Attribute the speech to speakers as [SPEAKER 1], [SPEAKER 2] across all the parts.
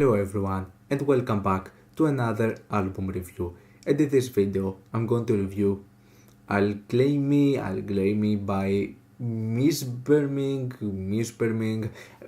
[SPEAKER 1] Hello everyone and welcome back to another album review, and in this video I'm going to review Algleymi by Misþyrming,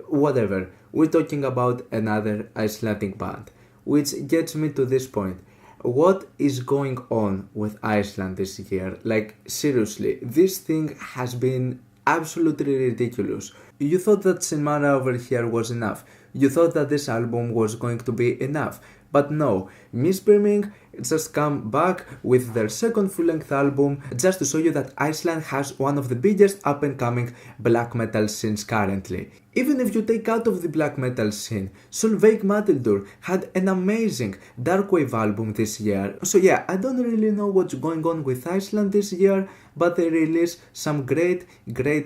[SPEAKER 1] whatever. We're talking about another Icelandic band, which gets me to this point. What is going on with Iceland this year? Like, seriously, this thing has been absolutely ridiculous. You thought that Sinmara over here was enough. You thought that this album was going to be enough. But no, Misþyrming just come back with their second full-length album just to show you that Iceland has one of the biggest up-and-coming black metal scenes currently. Even if you take out of the black metal scene, Matildr had an amazing darkwave album this year. So yeah, I don't really know what's going on with Iceland this year, but they release some great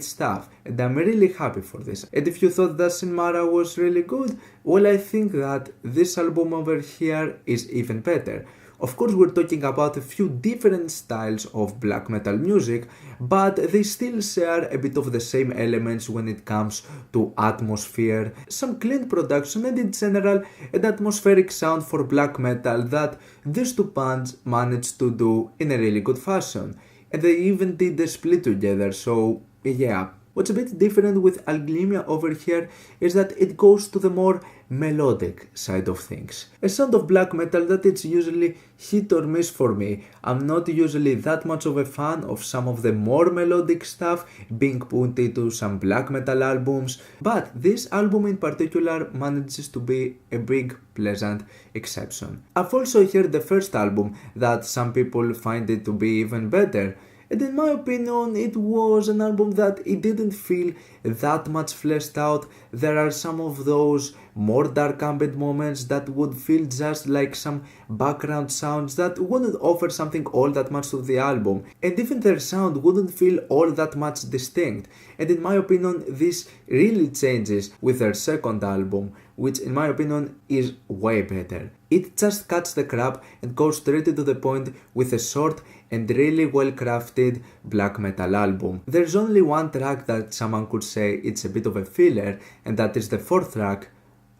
[SPEAKER 1] stuff, and I'm really happy for this. And if you thought that Sinmara was really good, well, I think that this album over here is even better. Of course, we're talking about a few different styles of black metal music, but they still share a bit of the same elements when it comes to atmosphere, some clean production, and in general an atmospheric sound for black metal that these two bands managed to do in a really good fashion. And they even did a split together, so yeah. What's a bit different with Algleymi over here is that it goes to the more melodic side of things. A sound of black metal that it's usually hit or miss for me. I'm not usually that much of a fan of some of the more melodic stuff being put into some black metal albums, but this album in particular manages to be a big pleasant exception. I've also heard the first album that some people find it to be even better. And in my opinion, it was an album that it didn't feel that much fleshed out. There are some of those more dark ambient moments that would feel just like some background sounds that wouldn't offer something all that much to the album. And even their sound wouldn't feel all that much distinct. And in my opinion, this really changes with their second album, which in my opinion is way better. It just cuts the crap and goes straight to the point with a short and really well crafted black metal album. There's only one track that someone could say it's a bit of a filler, and that is the fourth track.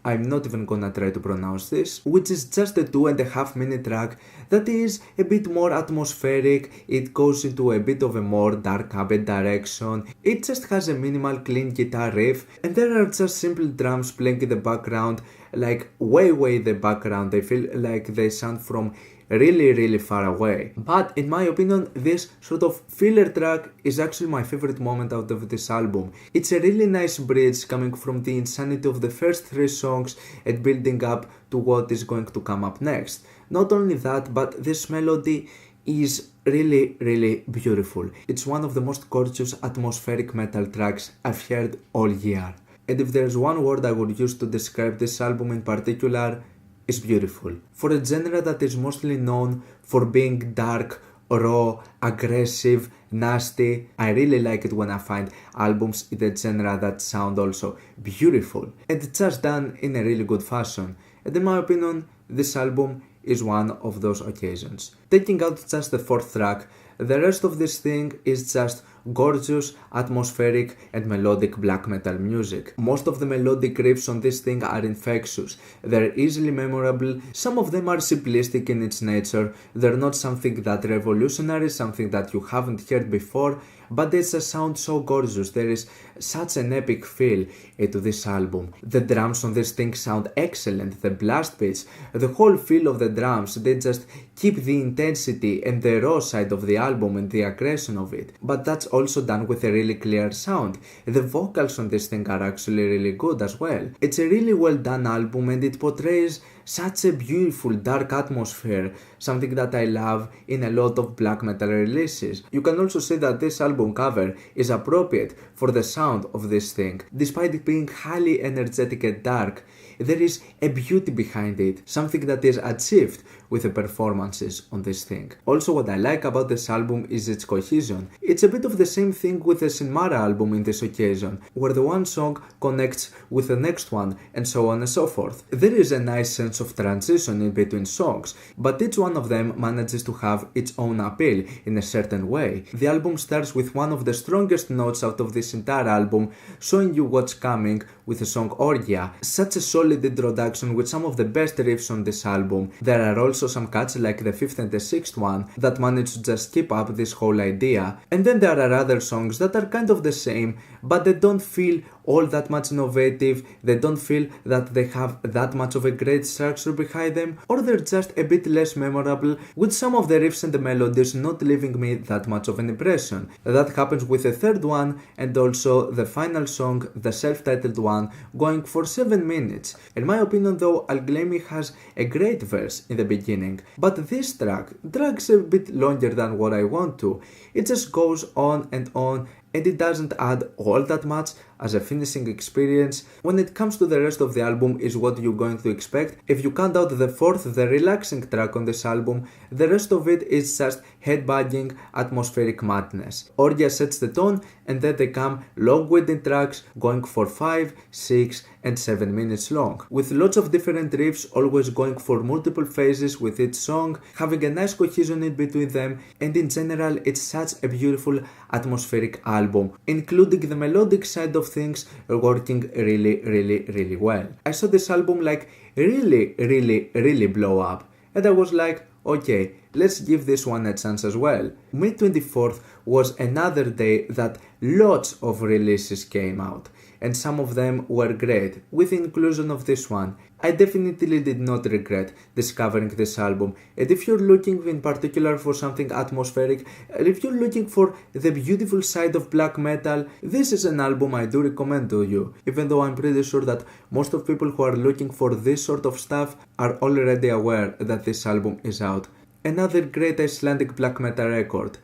[SPEAKER 1] I'm not even gonna try to pronounce this, which is just a 2.5 minute track that is a bit more atmospheric. It goes into a bit of a more dark ambient direction. It just has a minimal clean guitar riff, and there are just simple drums playing in the background, like way in the background. They feel like they sound from really far away. But in my opinion, this sort of filler track is actually my favorite moment out of this album. It's a really nice bridge coming from the insanity of the first 3 songs and building up to what is going to come up next. Not only that, but this melody is really beautiful. It's one of the most gorgeous atmospheric metal tracks I've heard all year. And if there's one word I would use to describe this album in particular, is beautiful. For a genre that is mostly known for being dark, raw, aggressive, nasty, I really like it when I find albums in the genre that sound also beautiful, and it's just done in a really good fashion. And in my opinion, this album is one of those occasions. Taking out just the fourth track, the rest of this thing is just gorgeous, atmospheric and melodic black metal music. Most of the melodic riffs on this thing are infectious. They're easily memorable. Some of them are simplistic in its nature. They're not something that revolutionary, something that you haven't heard before, but they just sound so gorgeous. There is such an epic feel to this album. The drums on this thing sound excellent. The blast beats, the whole feel of the drums, they just keep the intensity and the raw side of the album and the aggression of it. But that's also done with a really clear sound. The vocals on this thing are actually really good as well. It's a really well done album, and it portrays such a beautiful dark atmosphere, something that I love in a lot of black metal releases. You can also say that this album cover is appropriate for the sound of this thing. Despite it being highly energetic and dark, there is a beauty behind it, something that is achieved with the performances on this thing. Also, what I like about this album is its cohesion. It's a bit of the same thing with the Sinmara album in this occasion, where the one song connects with the next one and so on and so forth. There is a nice sense of transition in between songs, but each one of them manages to have its own appeal in a certain way. The album starts with one of the strongest notes out of this entire album, showing you what's coming with the song Orgia. Such a solid introduction with some of the best riffs on this album. There are also some cuts like the 5th and the 6th one that manage to just keep up this whole idea. And then there are other songs that are kind of the same, but they don't feel all that much innovative, they don't feel that they have that much of a great structure behind them, or they're just a bit less memorable, with some of the riffs and the melodies not leaving me that much of an impression. That happens with the third one and also the final song, the self-titled one, going for 7 minutes. In my opinion though, Algleymi has a great verse in the beginning, but this track drags a bit longer than what I want to. It just goes on and it doesn't add all that much as a finishing experience. When it comes to the rest of the album is what you're going to expect. If you count out the fourth, the relaxing track on this album, the rest of it is just headbanging, atmospheric madness. Orgia sets the tone and then they come long-winded tracks going for 5, 6 and 7 minutes long, with lots of different riffs always going for multiple phases with each song, having a nice cohesion in between them, and in general it's such a beautiful atmospheric album, including the melodic side of things working really well. I saw this album like really blow up, and I was like, okay, let's give this one a chance as well. May 24th was another day that lots of releases came out, and some of them were great, with the inclusion of this one. I definitely did not regret discovering this album, and if you're looking in particular for something atmospheric, if you're looking for the beautiful side of black metal, this is an album I do recommend to you, even though I'm pretty sure that most of people who are looking for this sort of stuff are already aware that this album is out. Another great Icelandic black metal record.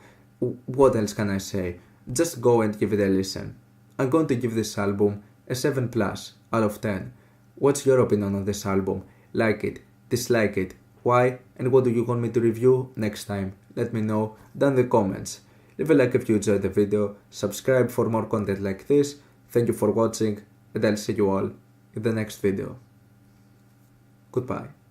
[SPEAKER 1] What else can I say? Just go and give it a listen. I'm going to give this album a 7+ out of 10. What's your opinion on this album? Like it, dislike it, why, and what do you want me to review next time? Let me know down in the comments. Leave a like if you enjoyed the video, subscribe for more content like this. Thank you for watching, and I'll see you all in the next video. Goodbye.